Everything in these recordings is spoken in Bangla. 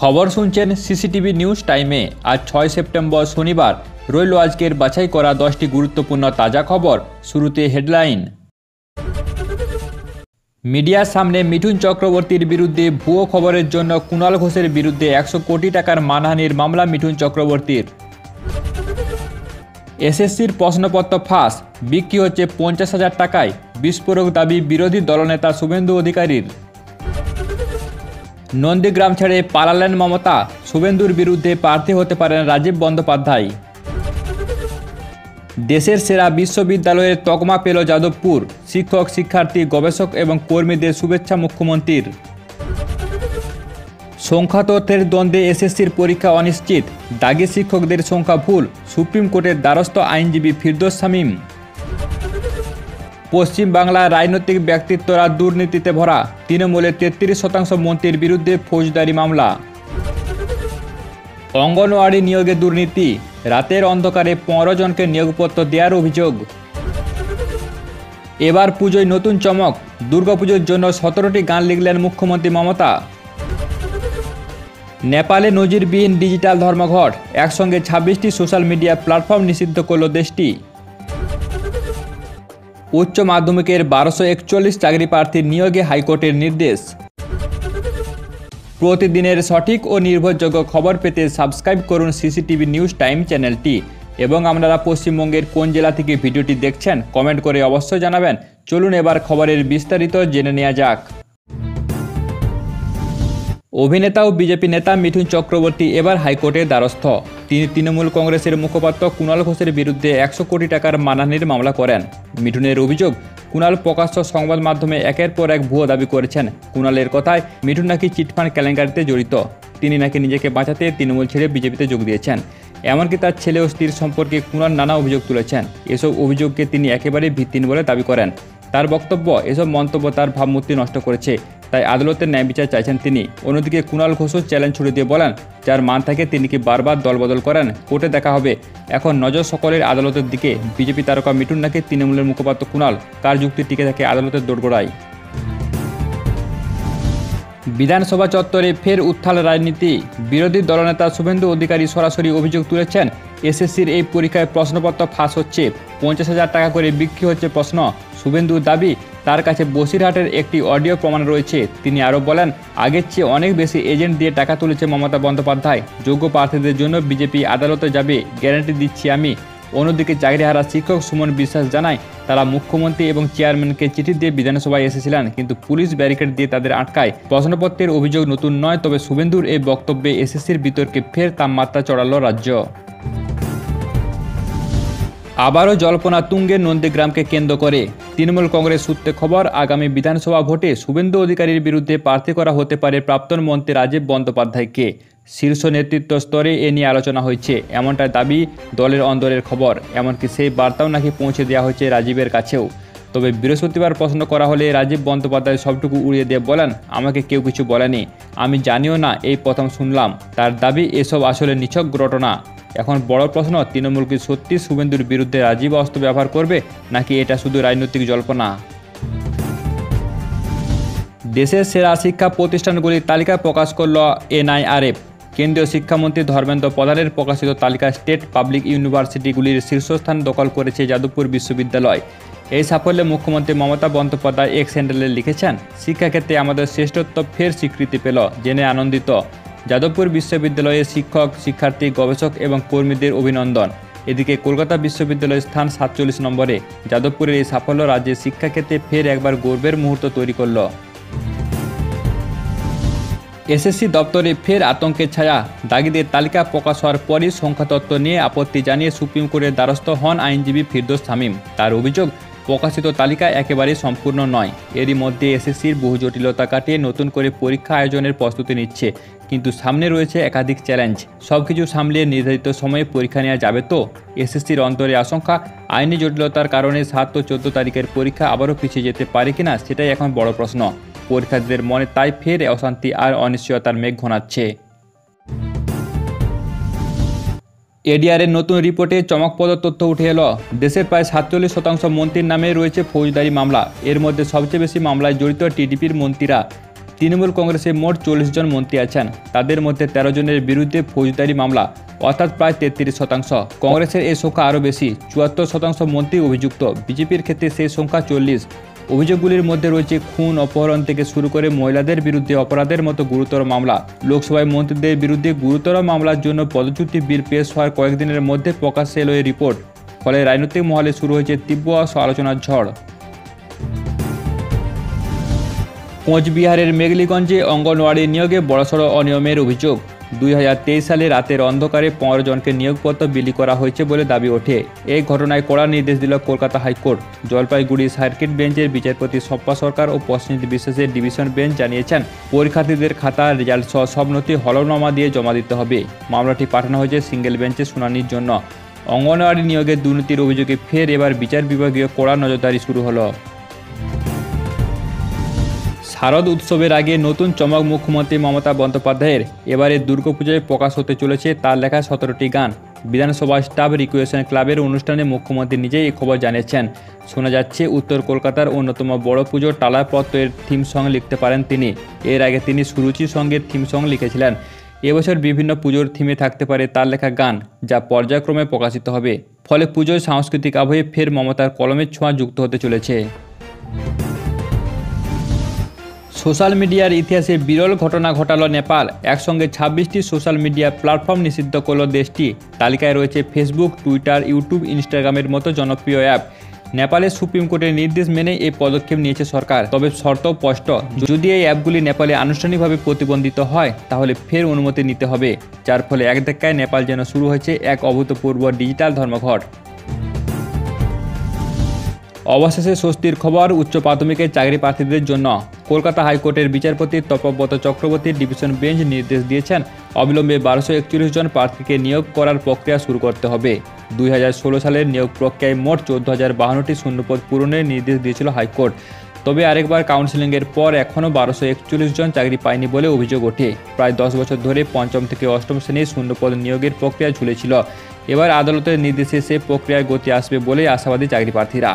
খবর শুনছেন সিসিটিভি নিউজ টাইমে। আজ 6 সেপ্টেম্বর শনিবার রইল আজকের বাছাই করা 10টি গুরুত্বপূর্ণ তাজা খবর। শুরুতে হেডলাইন। মিডিয়ার সামনে মিঠুন চক্রবর্তীর বিরুদ্ধে ভুয়ো খবরের জন্য কুণাল ঘোষের বিরুদ্ধে 100 কোটি টাকার মানহানির মামলা মিঠুন চক্রবর্তীর। এসএসসির প্রশ্নপত্র ফাঁস, বিক্রি হচ্ছে 50,000 টাকায়, বিস্ফোরক দাবি বিরোধী দলনেতা শুভেন্দু অধিকারীর। নন্দীগ্রাম ছেড়ে পালালেন মমতা, শুভেন্দুর বিরুদ্ধে প্রার্থী হতে পারেন রাজীব বন্দ্যোপাধ্যায়। দেশের সেরা বিশ্ববিদ্যালয়ের তকমা পেল যাদবপুর, শিক্ষক শিক্ষার্থী গবেষক এবং কর্মীদের শুভেচ্ছা মুখ্যমন্ত্রীর। সংখ্যা তথ্যের দ্বন্দ্বে এসএসসির পরীক্ষা অনিশ্চিত, দাগি শিক্ষকদের সংখ্যা ভুল, সুপ্রিম কোর্টের দ্বারস্থ আইনজীবী ফিরদৌস শামীম। পশ্চিম বাংলার রাজনৈতিক ব্যক্তিত্বরা দুর্নীতিতে ভরা, তৃণমূলের 33% মন্ত্রীর বিরুদ্ধে ফৌজদারি মামলা। অঙ্গনওয়াড়ি নিয়োগে দুর্নীতি, রাতের অন্ধকারে 15 জনকে নিয়োগপত্র দেওয়ার অভিযোগ। এবার পুজোয় নতুন চমক, দুর্গাপুজোর জন্য 17টি গান লিখলেন মুখ্যমন্ত্রী মমতা। নেপালে নজিরবিহীন ডিজিটাল ধর্মঘট, একসঙ্গে 26টি সোশ্যাল মিডিয়া প্ল্যাটফর্ম নিষিদ্ধ করল দেশটি। উচ্চ মাধ্যমিকের 1241 চাকরি প্রার্থীর নিয়োগে হাইকোর্টের নির্দেশ। প্রতিদিনের সঠিক ও নির্ভরযোগ্য খবর পেতে সাবস্ক্রাইব করুন সিসিটিভি নিউজ টাইম চ্যানেলটি। এবং আপনারা পশ্চিমবঙ্গের কোন জেলা থেকে ভিডিওটি দেখছেন কমেন্ট করে অবশ্যই জানাবেন। চলুন এবার খবরের বিস্তারিত জেনে নেওয়া যাক। অভিনেতা ও বিজেপি নেতা মিঠুন চক্রবর্তী এবার হাইকোর্টের দ্বারস্থ। তিনি তৃণমূল কংগ্রেসের মুখপাত্র কুণাল ঘোষের বিরুদ্ধে 100 কোটি টাকার মানহানির মামলা করেন। মিঠুনের অভিযোগ, কুণাল প্রকাশ্য সংবাদ মাধ্যমে একের পর এক ভুয়ো দাবি করেছেন। কুণালের কথায় মিঠুন নাকি চিটফান্ড কেলেঙ্কারিতে জড়িত। তিনি নাকি নিজেকে বাঁচাতে তৃণমূল ছেড়ে বিজেপিতে যোগ দিয়েছেন। এমনকি তার ছেলে ও স্ত্রীর সম্পর্কে কুণাল নানা অভিযোগ তুলেছেন। এসব অভিযোগকে তিনি একেবারেই ভিত্তিহীন বলে দাবি করেন। তার বক্তব্য, এসব মন্তব্য তার ভাবমূর্তি নষ্ট করেছে, তাই আদালতের ন্যায় বিচার চাইছেন তিনি। অন্যদিকে কুণাল ঘোষও চ্যালেঞ্জ ছুড়ে দিয়ে বলেন, যার মান থাকে তিনি কি বারবার দলবদল করেন, কোর্টে দেখা হবে। এখন নজর সকলের আদালতের দিকে। বিজেপি তারকা মিঠুন নাকি তৃণমূলের মুখপাত্র কুণাল, কার যুক্তি টিকে থাকে আদালতের দোরগোড়ায়। বিধানসভা চত্বরে ফের উত্থাল রাজনীতি, বিরোধী দলনেতা শুভেন্দু অধিকারী সরাসরি অভিযোগ তুলেছেন, এসএসসির এই পরীক্ষায় প্রশ্নপত্র ফাঁস হচ্ছে, 50,000 টাকা করে বিক্রি হচ্ছে প্রশ্ন। শুভেন্দুর দাবি, তার কাছে বসিরহাটের একটি অডিও প্রমাণ রয়েছে। তিনি আরও বলেন, আগের চেয়ে অনেক বেশি এজেন্ট দিয়ে টাকা তুলেছে মমতা বন্দ্যোপাধ্যায়। যোগ্য প্রার্থীদের জন্য বিজেপি আদালতে যাবে, গ্যারান্টি দিচ্ছি আমি। অন্যদিকে চাকরিহারা শিক্ষক সুমন বিশ্বাস জানায়, তারা মুখ্যমন্ত্রী এবং চেয়ারম্যানকে চিঠি দিয়ে বিধানসভায় এসেছিলেন, কিন্তু পুলিশ ব্যারিকেড দিয়ে তাদের আটকায়। প্রশ্নপত্রের অভিযোগ নতুন নয়, তবে শুভেন্দুর এই বক্তব্যে এসএসসির বিতর্কে ফের তাপমাত্রা চড়াল রাজ্য। আবারও জল্পনা তুঙ্গে নন্দীগ্রামকে কেন্দ্র করে। তৃণমূল কংগ্রেস সূত্রে খবর, আগামী বিধানসভা ভোটে শুভেন্দু অধিকারীর বিরুদ্ধে প্রার্থী করা হতে পারে প্রাক্তন মন্ত্রী রাজীব বন্দ্যোপাধ্যায়কে। শীর্ষ নেতৃত্ব স্তরে এ নিয়ে আলোচনা হয়েছে, এমনটাই দাবি দলের অন্দরের খবর। এমনকি সেই বার্তাও নাকি পৌঁছে দেওয়া হয়েছে রাজীবের কাছেও। তবে বৃহস্পতিবার প্রশ্ন করা হলে রাজীব বন্দ্যোপাধ্যায় সবটুকু উড়িয়ে দিয়ে বলেন, আমাকে কেউ কিছু বলেনি, আমি জানিও না, এই প্রথম শুনলাম। তার দাবি, এসব আসলে নিছক ঘটনা। এখন বড় প্রশ্ন, তৃণমূল কি সত্যি শুভেন্দুর বিরুদ্ধে রাজীব অস্ত্র ব্যবহার করবে, নাকি এটা শুধু রাজনৈতিক জল্পনা? দেশের সেরা শিক্ষা প্রতিষ্ঠানগুলির তালিকা প্রকাশ করল এনআইআরএফ। কেন্দ্রীয় শিক্ষামন্ত্রী ধর্মেন্দ্র প্রধানের প্রকাশিত তালিকায় স্টেট পাবলিক ইউনিভার্সিটিগুলির শীর্ষস্থান দখল করেছে যাদবপুর বিশ্ববিদ্যালয়। এই সাফল্যে মুখ্যমন্ত্রী মমতা বন্দ্যোপাধ্যায় এক্স হ্যান্ডেলে লিখেছেন, শিক্ষাক্ষেত্রে আমাদের শ্রেষ্ঠত্ব ফের স্বীকৃতি পেল, জেনে আনন্দিত। যাদবপুর বিশ্ববিদ্যালয়ের শিক্ষক শিক্ষার্থী গবেষক এবং কর্মীদের অভিনন্দন। এদিকে কলকাতা বিশ্ববিদ্যালয়ের স্থান 47 নম্বরে। যাদবপুরের এই সাফল্য রাজ্যের শিক্ষাক্ষেত্রে ফের একবার গর্বের মুহূর্ত তৈরি করল। এসএসসি দপ্তরে ফের আতঙ্কের ছায়া, দাগিদের তালিকা প্রকাশ হওয়ার পরই সংখ্যাতত্ত্ব নিয়ে আপত্তি জানিয়ে সুপ্রিম কোর্টের দ্বারস্থ হন আইনজীবী ফিরদৌস শামীম। তার অভিযোগ, প্রকাশিত তালিকা একেবারেই সম্পূর্ণ নয়। এরই মধ্যে এসএসসির বহু জটিলতা কাটিয়ে নতুন করে পরীক্ষা আয়োজনের প্রস্তুতি নিচ্ছে, কিন্তু সামনে রয়েছে একাধিক চ্যালেঞ্জ। সবকিছু সামলিয়ে নির্ধারিত সময়ে পরীক্ষা নেওয়া যাবে তো? এসএসসির অন্তরে আশঙ্কা, আইনি জটিলতার কারণে 7 ও 14 তারিখের পরীক্ষা আবারও পিছিয়ে যেতে পারে কিনা, সেটাই এখন বড় প্রশ্ন। পরীক্ষার্থীদের মনে তাই ফের অশান্তি আর অনিশ্চয়তার মেঘ ঘনাচ্ছে। এডিআরের নতুন রিপোর্টে চমকপ্রদ তথ্য উঠে এলো। দেশের প্রায় 47% মন্ত্রীর নামে রয়েছে ফৌজদারি মামলা। এর মধ্যে সবচেয়ে বেশি মামলায় জড়িত টিডিপির মন্ত্রীরা। তৃণমূল কংগ্রেসে মোট 40 জন মন্ত্রী আছেন। তাদের মধ্যে 13 জনের বিরুদ্ধে ফৌজদারি মামলা, অর্থাৎ প্রায় 33%। কংগ্রেসের এই সংখ্যা আরও বেশি, 74% মন্ত্রী অভিযুক্ত। বিজেপির ক্ষেত্রে সেই সংখ্যা 40। অভিযোগগুলির মধ্যে রয়েছে খুন, অপহরণ থেকে শুরু করে মহিলাদের বিরুদ্ধে অপরাধের মতো গুরুতর মামলা। লোকসভায় মন্ত্রীদের বিরুদ্ধে গুরুতর মামলার জন্য পদচ্যুতি বিল পেশ হওয়ার কয়েকদিনের মধ্যে প্রকাশ্যে এলো এই রিপোর্ট। ফলে রাজনৈতিক মহলে শুরু হয়েছে তীব্র আলোচনার ঝড়। কোচবিহারের মেঘলিগঞ্জে অঙ্গনওয়াড়ি নিয়োগে বড়সড় অনিয়মের অভিযোগ। 2023 সালে রাতের অন্ধকারে 15 জনকে নিয়োগপত্র বিলি করা হয়েছে বলে দাবি ওঠে। এই ঘটনায় কড়া নির্দেশ দিল কলকাতা হাইকোর্ট। জলপাইগুড়ি সার্কিট বেঞ্চের বিচারপতি সপ্পা সরকার ও প্রসেনজিৎ বিশ্বাসের ডিভিশন বেঞ্চ জানিয়েছেন, পরীক্ষার্থীদের খাতা, রেজাল্ট সহ সব নথি হলফনামা দিয়ে জমা দিতে হবে। মামলাটি পাঠানো হয়েছে সিঙ্গেল বেঞ্চে শুনানির জন্য। অঙ্গনওয়াড়ি নিয়োগের দুর্নীতির অভিযোগে ফের এবার বিচার বিভাগীয় কড়া নজরদারি শুরু হলো। শারদ উৎসবের আগে নতুন চমক মুখ্যমন্ত্রী মমতা বন্দ্যোপাধ্যায়ের। এবারে দুর্গাপূজায় প্রকাশ হতে চলেছে তার লেখা 17টি গান। বিধানসভা স্টাফ রিক্রিয়েশন ক্লাবের অনুষ্ঠানে মুখ্যমন্ত্রী নিজেই এই খবর জানিয়েছেন। শোনা যাচ্ছে উত্তর কলকাতার অন্যতম বড় পুজো টালাপত্রের থিম সং লিখতে পারেন তিনি। এর আগে তিনি সুরুচি সঙ্গের থিম সং লিখেছিলেন। এবছর বিভিন্ন পুজোর থিমে থাকতে পারে তার লেখা গান, যা পর্যায়ক্রমে প্রকাশিত হবে। ফলে পুজোয় সাংস্কৃতিক আবহে ফের মমতার কলমের ছোঁয়া যুক্ত হতে চলেছে। সোশ্যাল মিডিয়ার ইতিহাসে বিরল ঘটনা ঘটালো নেপাল। একসঙ্গে 26টি সোশ্যাল মিডিয়া প্ল্যাটফর্ম নিষিদ্ধ করল দেশটি। তালিকায় রয়েছে ফেসবুক, টুইটার, ইউটিউব, ইনস্টাগ্রামের মতো জনপ্রিয় অ্যাপ। নেপালের সুপ্রিম কোর্টের নির্দেশ মেনে এই পদক্ষেপ নিয়েছে সরকার। তবে শর্ত স্পষ্ট, যদি এই অ্যাপগুলি নেপালে আনুষ্ঠানিকভাবে প্রতিবন্ধিত হয় তাহলে ফের অনুমতি নিতে হবে। যার ফলে এক ধাক্কায় নেপাল যেন শুরু হয়েছে এক অভূতপূর্ব ডিজিটাল ধর্মঘট। অবশেষে স্বস্তির খবর উচ্চ প্রাথমিকের চাকরি প্রার্থীদের জন্য। কলকাতা হাইকোর্টের বিচারপতি তপব্রত চক্রবর্তীর ডিভিশন বেঞ্চ নির্দেশ দিয়েছেন, অবিলম্বে 1241 জন প্রার্থীকে নিয়োগ করার প্রক্রিয়া শুরু করতে হবে। 2016 সালের নিয়োগ প্রক্রিয়ায় মোট 14,052টি শূন্যপদ পূরণের নির্দেশ দিয়েছিল হাইকোর্ট। তবে আরেকবার কাউন্সেলিংয়ের পর এখনও 1241 জন চাকরি পায়নি বলে অভিযোগ ওঠে। প্রায় 10 বছর ধরে পঞ্চম থেকে অষ্টম শ্রেণীর শূন্যপদ নিয়োগের প্রক্রিয়া ঝুলেছিল। এবার আদালতের নির্দেশে সে প্রক্রিয়ায় গতি আসবে বলে আশাবাদী চাকরি প্রার্থীরা।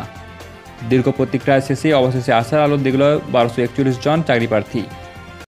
দীর্ঘ প্রতিক্রিয়া শেষে অবশেষে আশার আলো দেখল 1241 জন চাকরি প্রার্থী।